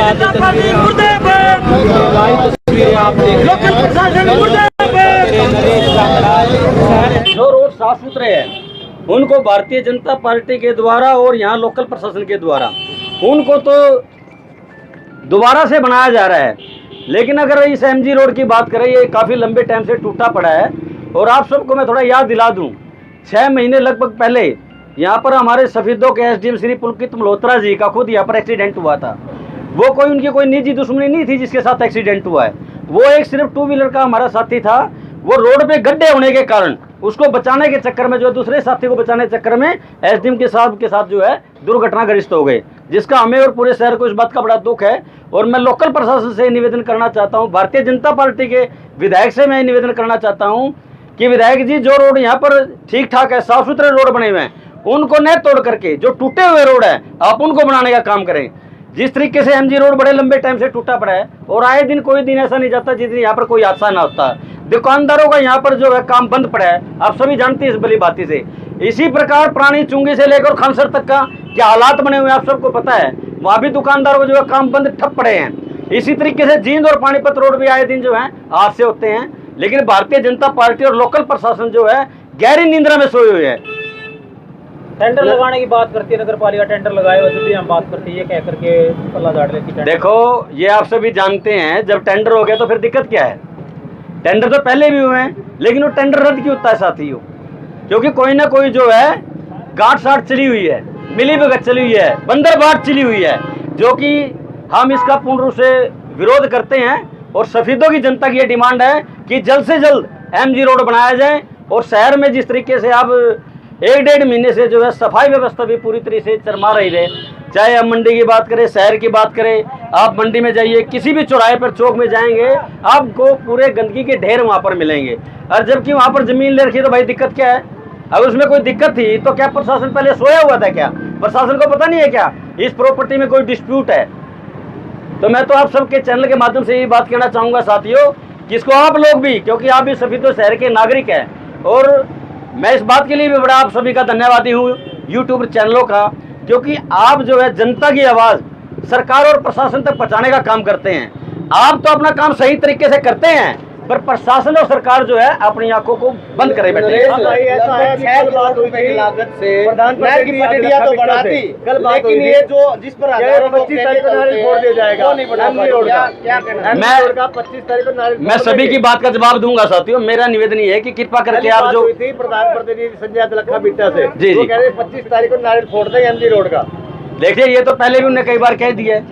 जो रोड साफ सुथरे हैं उनको भारतीय जनता पार्टी के द्वारा और यहाँ लोकल प्रशासन के द्वारा उनको तो दोबारा से बनाया जा रहा है। लेकिन अगर इस एमजी रोड की बात करें, ये काफ़ी लंबे टाइम से टूटा पड़ा है। और आप सबको मैं थोड़ा याद दिला दूं, 6 महीने लगभग पहले यहाँ पर हमारे सफीदों के एसडीएम श्री पुलकित मल्होत्रा जी का खुद यहाँ पर एक्सीडेंट हुआ था। वो कोई उनकी कोई निजी दुश्मनी नहीं थी जिसके साथ एक्सीडेंट हुआ है। वो एक सिर्फ 2 व्हीलर का हमारा साथी था। वो रोड पे गड्ढे होने के कारण उसको बचाने के चक्कर में, जो दूसरे साथी को बचाने के चक्कर में एसडीएम के साथ जो है दुर्घटनाग्रस्त हो गए, जिसका हमें और पूरे शहर को इस बात का बड़ा दुख है। और मैं लोकल प्रशासन से निवेदन करना चाहता हूँ, भारतीय जनता पार्टी के विधायक से मैं निवेदन करना चाहता हूँ कि विधायक जी, जो रोड यहाँ पर ठीक ठाक है, साफ सुथरे रोड बने हुए हैं, उनको न तोड़ करके जो टूटे हुए रोड है आप उनको बनाने का काम करें। जिस तरीके से एमजी रोड बड़े लंबे टाइम से टूटा पड़ा है और आए दिन कोई दिन ऐसा नहीं जाता जिस दिन यहाँ पर कोई हादसा ना होता। दुकानदारों का यहाँ पर जो है काम बंद पड़ा है, आप सभी जानते हैं इस भली बाती से। इसी प्रकार पुरानी चुंगी से लेकर खानसर तक का क्या हालात बने हुए हैं आप सबको पता है। वहाँ भी दुकानदारों को जो है काम बंद ठप पड़े हैं। इसी तरीके से जींद और पानीपत रोड भी आए दिन जो है हादसे होते हैं। लेकिन भारतीय जनता पार्टी और लोकल प्रशासन जो है गहरी निंद्रा में सोए हुए है। टेंडर लगाने की बात करती है नगर पालिका, टेंडर लगाए हुए जब भी हम बात करती है, कह करके पल्ला झाड़ लेती है। देखो, ये आप सभी जानते हैं, जब टेंडर हो गया तो फिर दिक्कत क्या है। टेंडर तो पहले भी हुए हैं, लेकिन वो टेंडर रद्द क्यों होता है साथियों? क्योंकि कोई ना कोई जो है गांठ साठ चली हुई है, मिली भगत चली हुई है, बंदरबाट चली हुई है, जो कि हम इसका पूर्ण रूप से विरोध करते हैं। और सफीदों की जनता की ये डिमांड है कि जल्द से जल्द एमजी रोड बनाया जाए। और शहर में जिस तरीके से आप 1-1.5 महीने से जो है सफाई व्यवस्था भी पूरी तरह से चरमा रही है, चाहे आप मंडी की बात करें, शहर की बात करें, आप मंडी में जाइए, किसी भी चौराहे पर चौक में जाएंगे आपको पूरे गंदगी के ढेर वहाँ पर मिलेंगे। और जबकि वहाँ पर जमीन ले रखी है तो भाई दिक्कत क्या है? अगर उसमें कोई दिक्कत थी तो क्या प्रशासन पहले सोया हुआ था क्या? प्रशासन को पता नहीं है क्या इस प्रॉपर्टी में कोई डिस्प्यूट है? तो मैं तो आप सबके चैनल के माध्यम से ये बात कहना चाहूँगा साथियों, कि इसको आप लोग भी, क्योंकि आप भी सभी तो शहर के नागरिक हैं, और मैं इस बात के लिए भी बड़ा आप सभी का धन्यवादी हूँ यूट्यूब चैनलों का, क्योंकि आप जो है जनता की आवाज़ सरकार और प्रशासन तक पहुँचाने का काम करते हैं। आप तो अपना काम सही तरीके से करते हैं, पर प्रशासन और सरकार जो है अपनी आंखों को बंद करे बैठे। लागत से प्रधानमंत्री की पटड़ियां तो बढ़ाती, लेकिन ये जो जिस पर 25 तारीख को नारियल फोड़ दिया जाएगा, वो नहीं बना पाएगा। मैं सभी की बात का जवाब दूंगा साथियों। मेरा निवेदन ये है कि कृपा करके आप जो प्रधानमंत्री संजय दलखा बिट्टा से जी कह रहे 25 तारीख को नारियल फोड़ देंगे एमजी रोड का। देखिए, ये तो पहले भी उन्होंने कई बार कह दिया है,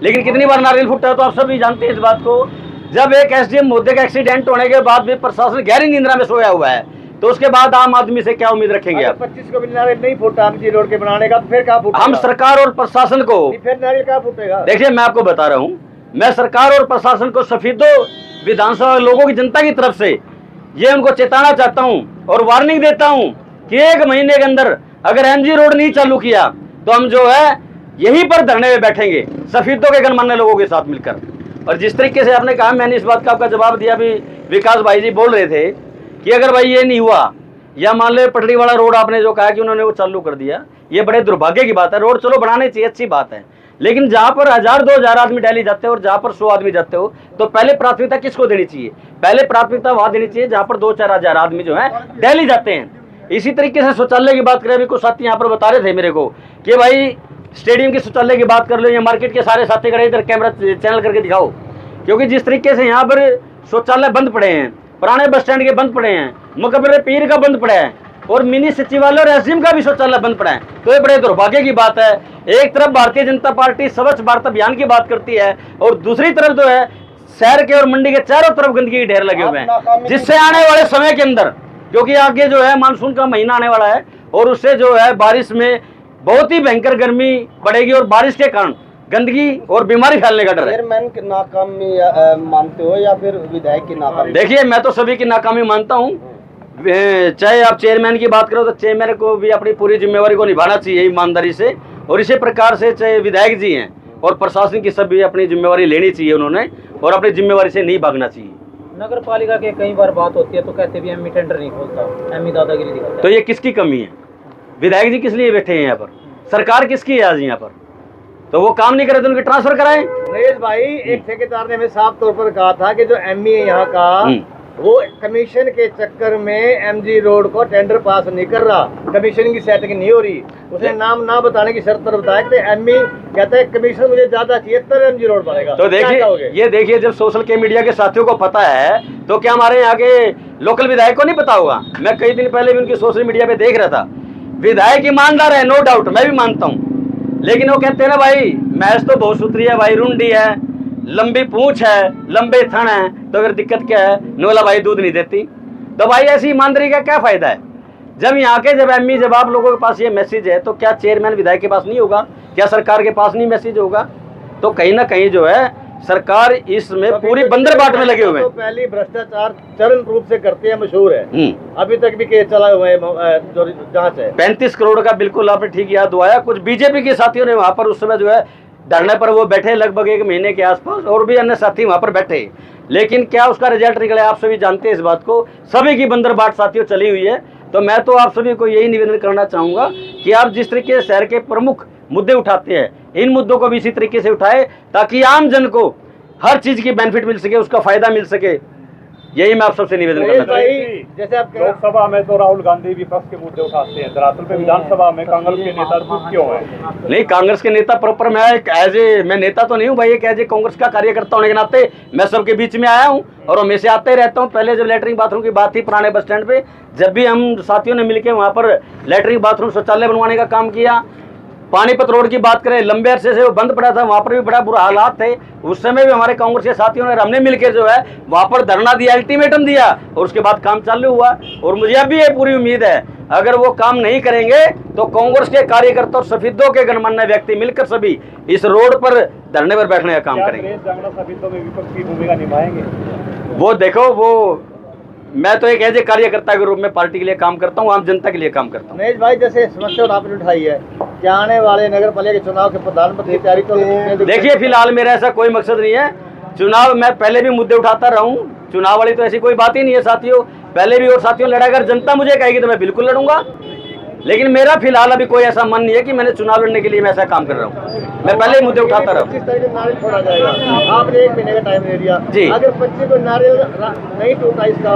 लेकिन कितनी बार नारियल फूटा है तो आप सभी जानते हैं इस बात को। जब एक एसडीएम मुद्दे का एक्सीडेंट होने के बाद भी प्रशासन गहरी निंद्रा में सोया हुआ है, तो उसके बाद आम आदमी से क्या उम्मीद रखेंगे आप? 25 को भी नारियल नहीं फूटा एमजी रोड के बनाने का, फिर कहाँ फूटेगा? हम सरकार और प्रशासन को, फिर नारियल कहाँ फूटेगा? देखिए, मैं आपको बता रहा हूँ, मैं सरकार और प्रशासन को सफीदों विधानसभा लोगों की जनता की तरफ से ये उनको चेताना चाहता हूँ और वार्निंग देता हूँ कि 1 महीने के अंदर अगर एमजी रोड नहीं चालू किया तो हम जो है यहीं पर धरने में बैठेंगे सफीदों के गणमान्य लोगों के साथ मिलकर। और जिस तरीके से आपने कहा, मैंने इस बात का आपका जवाब दिया भी। विकास भाई जी बोल रहे थे कि अगर भाई ये नहीं हुआ, या मान लो पटड़ी वाला रोड आपने जो कहा कि उन्होंने वो चालू कर दिया, ये बड़े दुर्भाग्य की बात है। रोड चलो बनाने चाहिए, अच्छी बात है, लेकिन जहाँ पर 1000-2000 आदमी डेली जाते हो और जहाँ पर 100 आदमी जाते हो, तो पहले प्राथमिकता किसको देनी चाहिए? पहले प्राथमिकता वहाँ देनी चाहिए जहाँ पर 2-4 हजार आदमी जो है डेली जाते हैं। इसी तरीके से शौचालय की बात करें, अभी कुछ साथी यहाँ पर बता रहे थे मेरे को कि भाई स्टेडियम के शौचालय की बात कर लो, या मार्केट के सारे साथी खड़े इधर कैमरा चैनल करके दिखाओ, क्योंकि जिस तरीके से यहाँ पर शौचालय बंद पड़े हैं, पुराने बस स्टैंड के बंद पड़े हैं, मकबरे पीर का बंद पड़ा है, और मिनी सचिवालय और एसडीएम का भी शौचालय बंद पड़ा है, तो ये बड़े दुर्भाग्य की बात है। एक तरफ भारतीय जनता पार्टी स्वच्छ भारत अभियान की बात करती है, और दूसरी तरफ जो है शहर के और मंडी के चारों तरफ गंदगी के ढेर लगे हुए हैं, जिससे आने वाले समय के अंदर, क्योंकि आगे जो है मानसून का महीना आने वाला है, और उससे जो है बारिश में बहुत ही भयंकर गर्मी बढ़ेगी, और बारिश के कारण गंदगी और बीमारी फैलने का डर है। चेयरमैन की नाकामी मानते हो या फिर विधायक की नाकामी? देखिए, मैं तो सभी की नाकामी मानता हूँ। चाहे आप चेयरमैन की बात करो तो चेयरमैन को भी अपनी पूरी जिम्मेवारी को निभाना चाहिए ईमानदारी से, और इसी प्रकार से चाहे विधायक जी हैं और प्रशासन की सभी अपनी जिम्मेवारी लेनी चाहिए उन्होंने, और अपनी जिम्मेवारी से नहीं भागना चाहिए। नगर पालिका के कई बार बात होती है तो कहते भी एमई टेंडर नहीं खोलता, एमई दादागिरी दिखाता है। तो ये किसकी कमी है? विधायक जी किस लिए बैठे हैं यहाँ पर? सरकार किसकी है आज यहाँ पर? तो वो काम नहीं करे तो उनके ट्रांसफर कराएं। नरेश भाई, एक ठेकेदार ने हमें साफ तौर पर कहा था कि जो एमई है यहाँ का, वो कमीशन के चक्कर में एमजी रोड को टेंडर पास नहीं कर रहा, कमीशन की सेटिंग नहीं हो रही। उसने नाम ना बताने की शर्त पर बताया कि एमई कहता है कमीशन मुझे ज्यादा चाहिए तब एमजी रोड बनेगा। तो देखिए, ये देखिए, जब सोशल के मीडिया के साथियों को पता है तो क्या हमारे यहाँ के लोकल विधायक को नहीं पता होगा? मैं कई दिन पहले भी उनकी सोशल मीडिया पे देख रहा था। विधायक ईमानदार है, नो डाउट, मैं भी मानता हूँ, लेकिन वो कहते हैं ना भाई मैच तो बहुत सूत्री है भाई, रुंडी है, लंबी पूंछ है, लंबे थन है, तो फिर दिक्कत क्या है? नोला भाई दूध नहीं देती। तो भाई ऐसी ईमानदारी का क्या फायदा है? जब यहाँ के जब एमई, जब आप लोगों के पास ये मैसेज है तो क्या चेयरमैन विधायक के पास नहीं होगा? क्या सरकार के पास नहीं मैसेज होगा? तो कहीं ना कहीं जो है सरकार इसमें पूरी बंदर बाट में लगे हुए हैं। तो पहली भ्रष्टाचार चरण रूप से करते हैं, मशहूर है, अभी तक भी केस चला हुआ है, जो जांच है। 35 करोड़ का बिल्कुल आपने ठीक याद दुआया। कुछ बीजेपी के साथियों ने वहां पर उस समय जो है धरने पर वो बैठे लगभग 1 महीने के आसपास, और भी अन्य साथी वहां पर बैठे, लेकिन क्या उसका रिजल्ट निकले आप सभी जानते हैं इस बात को। सभी की बंदर बाट साथियों चली हुई है। तो मैं तो आप सभी को यही निवेदन करना चाहूंगा कि आप जिस तरीके से शहर के प्रमुख मुद्दे उठाते हैं, इन मुद्दों को भी इसी तरीके से उठाए ताकि आम जन को हर चीज की बेनिफिट मिल सके, उसका फायदा मिल सके। यही मैं आप सबसे निवेदन करना चाहता हूँ। जैसे आप लोकसभा में तो राहुल गांधी विपक्ष के मुद्दे उठाते हैं, दरअसल पे विधानसभा में कांग्रेस के नेता चुप क्यों है? नहीं, कांग्रेस के नेता प्रॉपर, मैं नेता तो नहीं हूँ भाई, एक एज ए कांग्रेस का कार्यकर्ता होने के नाते मैं सबके बीच में आया हूँ और हमेशा आते रहता हूँ। पहले जब लेटरिन बाथरूम की बात थी पुराने बस स्टैंड पे, जब भी हम साथियों ने मिलकर वहाँ पर लेटरिन बाथरूम शौचालय बनवाने का काम किया, पानीपत रोड की बात करें, लंबे अरसे से वो बंद पड़ा था, वहाँ पर भी बड़ा बुरा हालात थे। उस समय भी हमारे कांग्रेस के साथियों ने, हमने मिलकर जो है वहाँ पर धरना दिया, अल्टीमेटम दिया, और उसके बाद काम चालू हुआ। और मुझे अभी ये पूरी उम्मीद है अगर वो काम नहीं करेंगे तो कांग्रेस के कार्यकर्ता और सफेदों के गणमान्य व्यक्ति मिलकर सभी इस रोड पर धरने पर बैठने का काम करेंगे। सफेदों में विपक्ष की भूमिका निभाएंगे? वो देखो, वो मैं तो एक ऐसे कार्यकर्ता के रूप में पार्टी के लिए काम करता हूँ, आम जनता के लिए काम करता हूँ। महेश भाई, जैसे समस्या आपने उठाई है, क्या आने वाले नगर पालिका के चुनाव के प्रधानमंत्री की तैयारी तो देखिए, फिलहाल मेरा ऐसा कोई मकसद नहीं है। चुनाव मैं पहले भी मुद्दे उठाता रहा हूँ, चुनाव वाली तो ऐसी कोई बात ही नहीं है साथियों। पहले भी और साथियों लड़ा, अगर जनता मुझे कहेगी तो मैं बिल्कुल लड़ूंगा, लेकिन मेरा फिलहाल अभी कोई ऐसा मन नहीं है कि मैंने चुनाव लड़ने के लिए मैं ऐसा काम कर रहा हूँ। मैं पहले ही मुद्दे उठाता रहा हूँ। 25 तारीख को नारियल छोड़ा जाएगा, आपने 1 महीने का टाइम दे दिया जी। अगर 25 को नारियल नहीं टूटा इसका,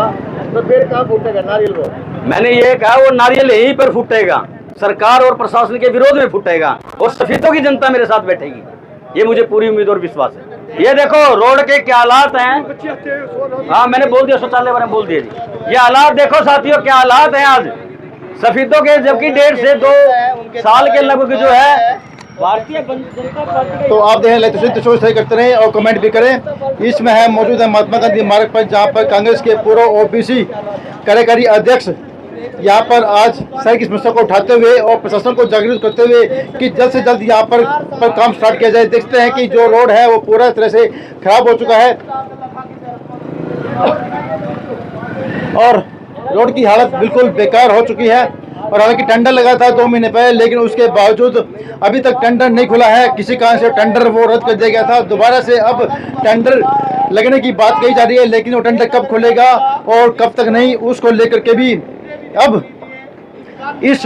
तो फिर कहाँ फूटेगा नारियल को? मैंने ये कहा वो नारियल यहीं पर फूटेगा, सरकार और प्रशासन के विरोध में फूटेगा, और सफेदों की जनता मेरे साथ बैठेगी, ये मुझे पूरी उम्मीद और विश्वास है। ये देखो रोड के क्या हालात हैं। हाँ, मैंने बोल दिया, शौचालय वाले बोल दिया जी। ये हालात देखो साथियों, क्या हालात हैं आज सफेदों के, जबकि 1.5 से 2 साल के लगभग जो है भारतीय जनता पार्टी। तो आप देखें तस्वीर सही करते रहें और कमेंट भी करें। इसमें है मौजूद है महात्मा गांधी मार्ग पर, जहां पर कांग्रेस के पूर्व ओबीसी कार्यकारी अध्यक्ष यहाँ पर आज शहर की समस्या को उठाते हुए और प्रशासन को जागरूक करते हुए कि जल्द से जल्द यहाँ पर काम स्टार्ट किया जाए। देखते हैं कि जो रोड है वो पूरा तरह से खराब हो चुका है और रोड की हालत बिल्कुल बेकार हो चुकी है। और हालांकि टेंडर लगा था 2 महीने पहले, लेकिन उसके बावजूद अभी तक टेंडर नहीं खुला है। किसी कारण से टेंडर वो रद्द कर दिया गया था। दोबारा से अब टेंडर लगने की बात कही जा रही है, लेकिन वो टेंडर कब खुलेगा और कब तक नहीं, उसको लेकर के भी अब इस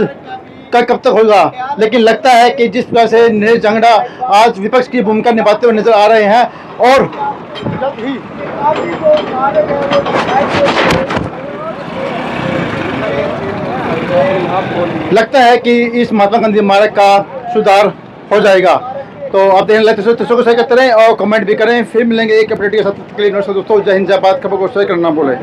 का कब तक होगा। लेकिन लगता है कि जिस प्रकार से नरेश जांगड़ा आज विपक्ष की भूमिका निभाते हुए नजर आ रहे हैं और जल्द ही लगता है कि इस महात्मा गांधी मार्ग का सुधार हो जाएगा। तो आप देखने लगे तस्वीर को शेयर करते रहें और कमेंट भी करें। फिर मिलेंगे एक अपडेट के साथ। दोस्तों, जय हिंद, जय भारत। खबर को शेयर करना भूलें।